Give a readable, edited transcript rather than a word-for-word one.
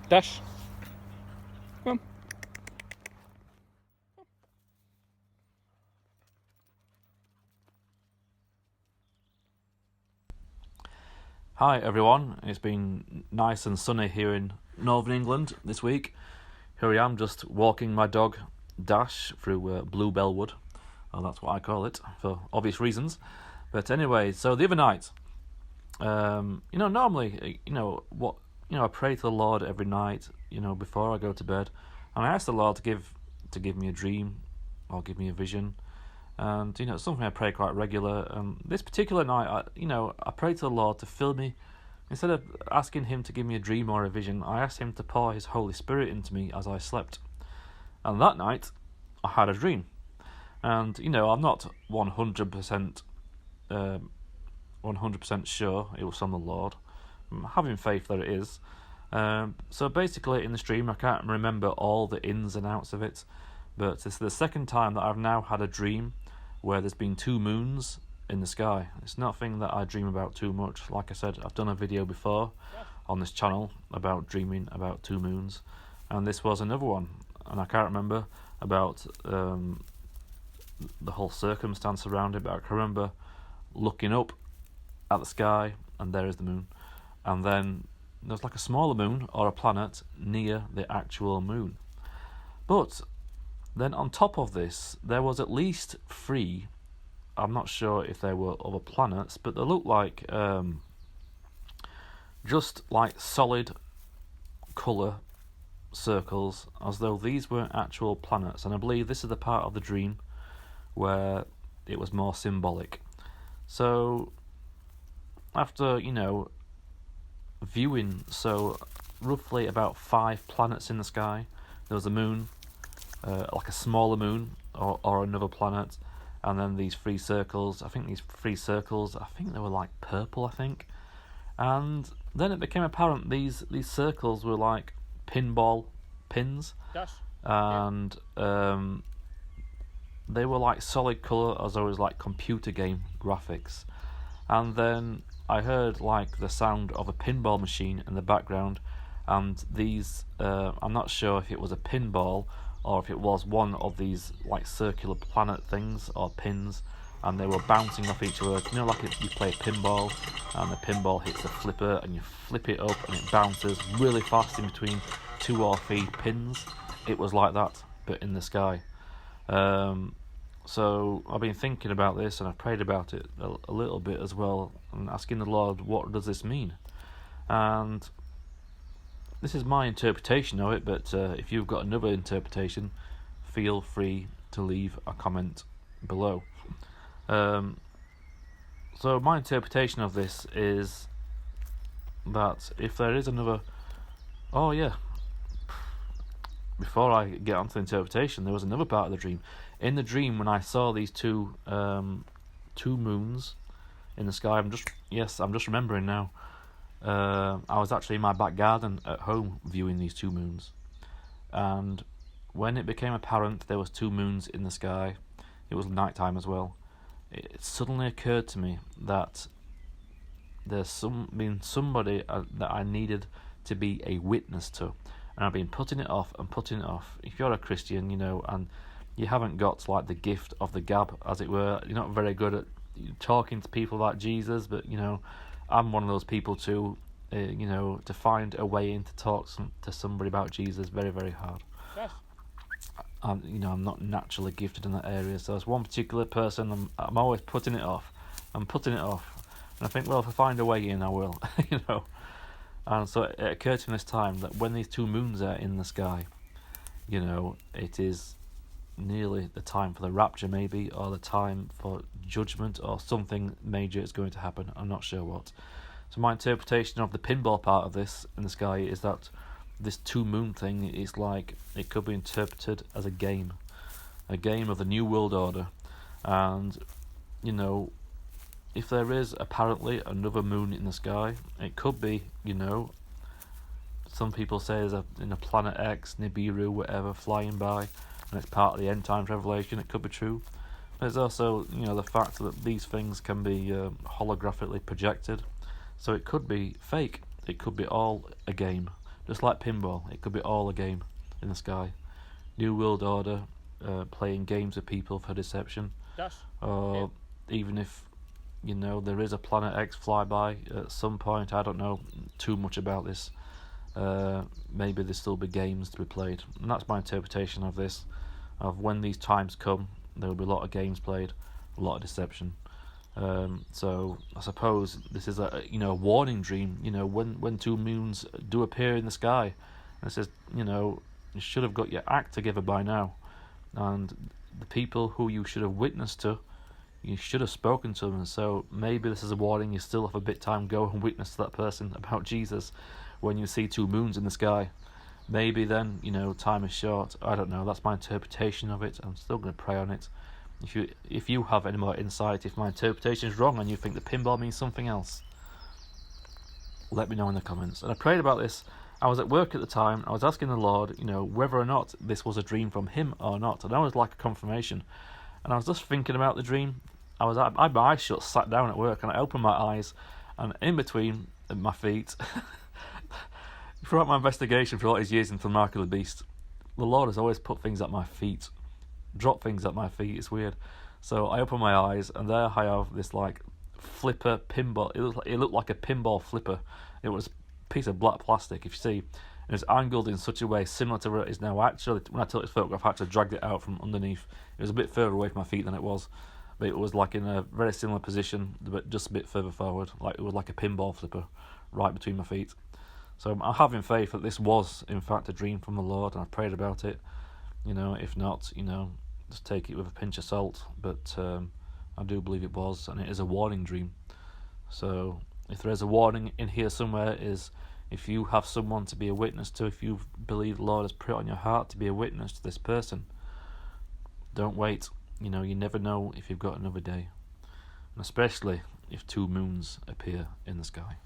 Dash. Come on. Hi everyone, it's been nice and sunny here in Northern England this week. Here I am just walking my dog Dash through Bluebell Wood. Well, that's what I call it for obvious reasons. But anyway, so the other night, normally, I pray to the Lord every night, before I go to bed, and I ask the Lord to give me a dream or give me a vision. And it's something I pray quite regular. This particular night, I prayed to the Lord to fill me. Instead of asking Him to give me a dream or a vision, I asked Him to pour His Holy Spirit into me as I slept. And that night, I had a dream. And I'm not 100% sure it was from the Lord. I'm having faith that it is. So basically, in the dream, I can't remember all the ins and outs of it, but it's the second time that I've now had a dream where there's been two moons in the sky. It's nothing that I dream about too much. Like I said, I've done a video before on this channel about dreaming about two moons, and this was another one. And I can't remember about the whole circumstance around it, but I can remember looking up at the sky, and there is the moon. And then there's like a smaller moon or a planet near the actual moon. But then on top of this, there was at least three. I'm not sure if they were other planets, but they looked like just like solid colour circles, as though these weren't actual planets. And I believe this is the part of the dream where it was more symbolic. So after viewing roughly about 5 planets in the sky, there was a moon, like a smaller moon or another planet, and then these 3 circles. I think these 3 circles, they were like purple, and then it became apparent these circles were like pinball pins. Dash. And they were like solid colour, as though it was like computer game graphics. And then I heard like the sound of a pinball machine in the background, and these I'm not sure if it was a pinball or if it was one of these like circular planet things or pins, and they were bouncing off each other. Like you play pinball and the pinball hits a flipper and you flip it up and it bounces really fast in between 2 or 3 pins. It was like that, but in the sky. So I've been thinking about this, and I've prayed about it a little bit as well, and asking the Lord, what does this mean? And this is my interpretation of it, but if you've got another interpretation, feel free to leave a comment below. So my interpretation of this is that if there is another... Oh yeah, before I get onto the interpretation, there was another part of the dream. In the dream, when I saw these two moons in the sky, I'm just remembering now. I was actually in my back garden at home viewing these 2 moons, and when it became apparent there was 2 moons in the sky, it was night time as well. It suddenly occurred to me that there's somebody that I needed to be a witness to, and I've been putting it off and putting it off. If you're a Christian, and you haven't got like the gift of the gab, as it were, you're not very good at talking to people like Jesus, but I'm one of those people too. To find a way in to talk to somebody about Jesus, very, very hard. Yes. I'm not naturally gifted in that area, so there's one particular person I'm always putting it off. And I think, well, if I find a way in, I will. And so it occurred to me this time that when these 2 moons are in the sky, it is nearly the time for the rapture, maybe, or the time for judgment, or something major is going to happen. I'm not sure what. So my interpretation of the pinball part of this in the sky is that this 2 moon thing is like, it could be interpreted as a game of the New World Order. And if there is apparently another moon in the sky, it could be, some people say there's a planet X, Nibiru, whatever, flying by, and it's part of the end times revelation. It could be true. There's also, the fact that these things can be holographically projected, so it could be fake. It could be all a game. Just like pinball, it could be all a game in the sky. New World Order, playing games with people for deception. Or even if, there is a Planet X flyby at some point, I don't know too much about this. Maybe there'll still be games to be played. And that's my interpretation of this. Of when these times come, there will be a lot of games played, a lot of deception. So I suppose this is a warning dream. When two moons do appear in the sky, and it says you should have got your act together by now, and the people who you should have witnessed to, you should have spoken to them. So maybe this is a warning. You still have a bit time. Go and witness to that person about Jesus when you see two moons in the sky. Maybe then time is short. I don't know. That's my interpretation of it. I'm still going to pray on it. If you have any more insight, if my interpretation is wrong and you think that pinball means something else, let me know in the comments. And I prayed about this. I was at work at the time. I was asking the Lord, whether or not this was a dream from Him or not. And I was like a confirmation. And I was just thinking about the dream. I had my eyes shut, sat down at work, and I opened my eyes, and in between my feet, throughout my investigation for all these years into the Mark of the Beast, the Lord has always put things at my feet. Drop things at my feet. It's weird. So I open my eyes, and there I have this like flipper pinball. It looked like a pinball flipper. It was a piece of black plastic. If you see, it was angled in such a way similar to where it is now. Actually, when I took this photograph, I actually dragged it out from underneath. It was a bit further away from my feet than it was, but it was like in a very similar position, but just a bit further forward. Like it was like a pinball flipper right between my feet. So I'm having faith that this was in fact a dream from the Lord, and I prayed about it. If not, just take it with a pinch of salt, but I do believe it was, and it is a warning dream. So if there is a warning in here somewhere, is if you have someone to be a witness to, if you believe the Lord has put it on your heart to be a witness to this person, don't wait. You never know if you've got another day, and especially if two moons appear in the sky.